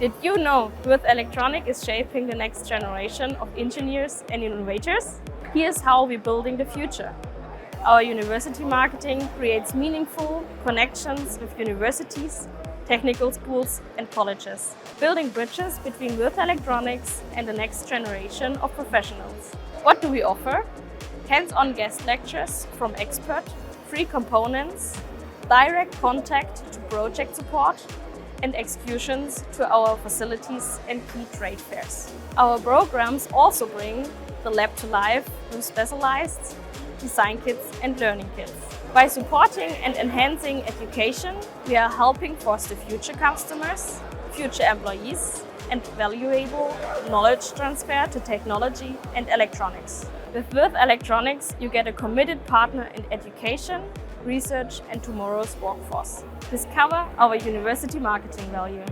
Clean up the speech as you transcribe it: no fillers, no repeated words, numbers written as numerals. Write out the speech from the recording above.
Did you know Würth Elektronik is shaping the next generation of engineers and innovators? Here's how we're building the future. Our university marketing creates meaningful connections with universities, technical schools and colleges, building bridges between Würth Electronics and the next generation of professionals. What do we offer? Hands-on guest lectures from experts, free components, direct contact to project support, and excursions to our facilities and key trade fairs. Our programs also bring the lab to life with specialized design kits and learning kits. By supporting and enhancing education, we are helping foster future customers, future employees, and valuable knowledge transfer to technology and electronics. With Würth Electronics, you get a committed partner in education, research, and tomorrow's workforce. Discover our university marketing value.